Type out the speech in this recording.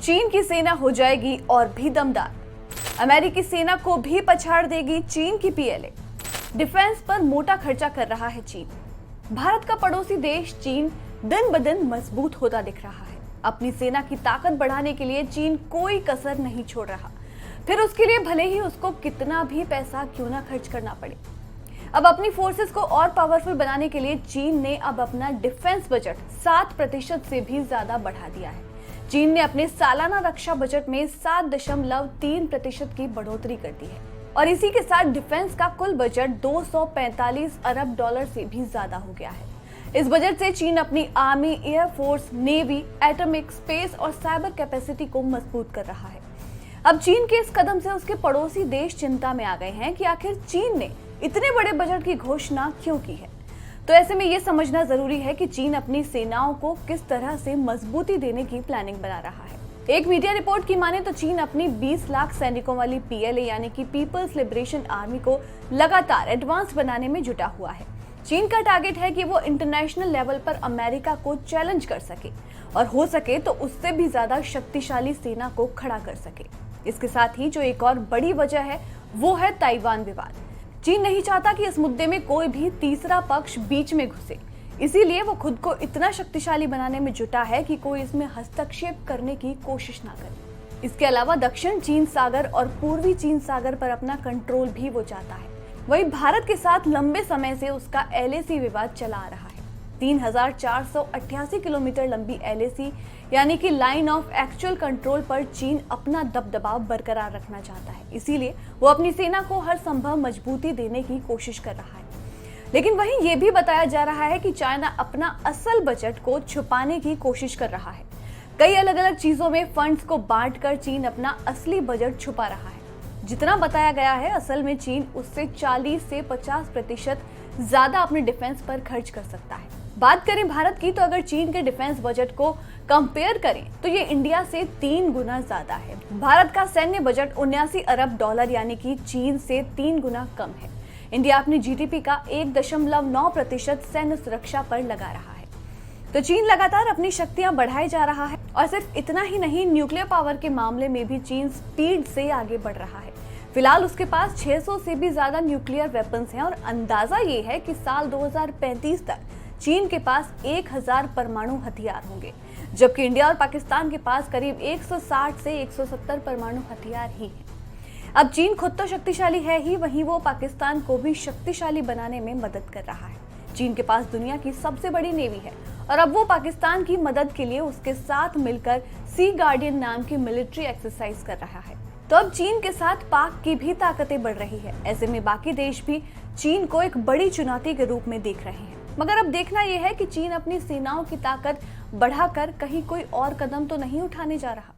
चीन की सेना हो जाएगी और भी दमदार। अमेरिकी सेना को भी पछाड़ देगी चीन की पीएलए। डिफेंस पर मोटा खर्चा कर रहा है चीन। भारत का पड़ोसी देश चीन दिन ब दिन मजबूत होता दिख रहा है। अपनी सेना की ताकत बढ़ाने के लिए चीन कोई कसर नहीं छोड़ रहा, फिर उसके लिए भले ही उसको कितना भी पैसा क्यों ना खर्च करना पड़े। अब अपनी फोर्सेस को और पावरफुल बनाने के लिए चीन ने अब अपना डिफेंस बजट 7% से भी ज्यादा बढ़ा दिया है। चीन ने अपने सालाना रक्षा बजट में 7.3% की बढ़ोतरी कर दी है और इसी के साथ डिफेंस का कुल बजट 245 अरब डॉलर से भी ज्यादा हो गया है। इस बजट से चीन अपनी army, air force, navy, atomic, space और साइबर कैपेसिटी को मजबूत कर रहा है। अब चीन के इस कदम से उसके पड़ोसी देश चिंता में आ गए हैं कि आखिर चीन ने इतने बड़े बजट की घोषणा क्यों की है। तो ऐसे में यह समझना जरूरी है कि चीन अपनी सेनाओं को किस तरह से मजबूती देने की प्लानिंग बना रहा है। एक मीडिया रिपोर्ट की माने तो चीन अपनी 20 लाख सैनिकों वाली पीएलए यानी कि पीपल्स लिबरेशन आर्मी को लगातार एडवांस बनाने में जुटा हुआ है। चीन का टारगेट है कि वो इंटरनेशनल लेवल पर अमेरिका को चैलेंज कर सके और हो सके तो उससे भी ज्यादा शक्तिशाली सेना को खड़ा कर सके। इसके साथ ही जो एक और बड़ी वजह है वो है ताइवान विवाद। चीन नहीं चाहता कि इस मुद्दे में कोई भी तीसरा पक्ष बीच में घुसे, इसीलिए वो खुद को इतना शक्तिशाली बनाने में जुटा है कि कोई इसमें हस्तक्षेप करने की कोशिश ना करे। इसके अलावा दक्षिण चीन सागर और पूर्वी चीन सागर पर अपना कंट्रोल भी वो चाहता है। वहीं भारत के साथ लंबे समय से उसका एलएसी विवाद चला आ रहा है। 3488 किलोमीटर लंबी एलएसी यानी कि लाइन ऑफ एक्चुअल कंट्रोल पर चीन अपना दबदबा बरकरार रखना चाहता है, इसीलिए वो अपनी सेना को हर संभव मजबूती देने की कोशिश कर रहा है। लेकिन वहीं ये भी बताया जा रहा है कि चाइना अपना असल बजट को छुपाने की कोशिश कर रहा है। कई अलग अलग चीजों में फंड्स को बांटकर चीन अपना असली बजट छुपा रहा है। जितना बताया गया है असल में चीन उससे 40 से 50% ज्यादा अपने डिफेंस पर खर्च कर सकता है। बात करें भारत की तो अगर चीन के डिफेंस बजट को कंपेयर करें तो ये इंडिया से 3 गुना ज्यादा है। भारत का सैन्य बजट 79 अरब डॉलर यानी कि चीन से 3 गुना कम है। इंडिया अपनी जीडीपी का 1.9% सैन्य सुरक्षा पर लगा रहा है। तो चीन लगातार अपनी शक्तियां बढ़ाए जा रहा है और सिर्फ इतना ही नहीं, न्यूक्लियर पावर के मामले में भी चीन स्पीड से आगे बढ़ रहा है। फिलहाल उसके पास 600 से भी ज्यादा न्यूक्लियर वेपन्स हैं और अंदाजा ये है कि साल 2035 तक चीन के पास 1000 परमाणु हथियार होंगे, जबकि इंडिया और पाकिस्तान के पास करीब 160 से 170 परमाणु हथियार ही हैं। अब चीन खुद तो शक्तिशाली है ही, वहीं वो पाकिस्तान को भी शक्तिशाली बनाने में मदद कर रहा है। चीन के पास दुनिया की सबसे बड़ी नेवी है और अब वो पाकिस्तान की मदद के लिए उसके साथ मिलकर सी गार्डियन नाम की मिलिट्री एक्सरसाइज कर रहा है। तो अब चीन के साथ पाक की भी ताकतें बढ़ रही है। ऐसे में बाकी देश भी चीन को एक बड़ी चुनौती के रूप में देख रहे हैं। मगर अब देखना यह है कि चीन अपनी सेनाओं की ताकत बढ़ाकर कहीं कोई और कदम तो नहीं उठाने जा रहा।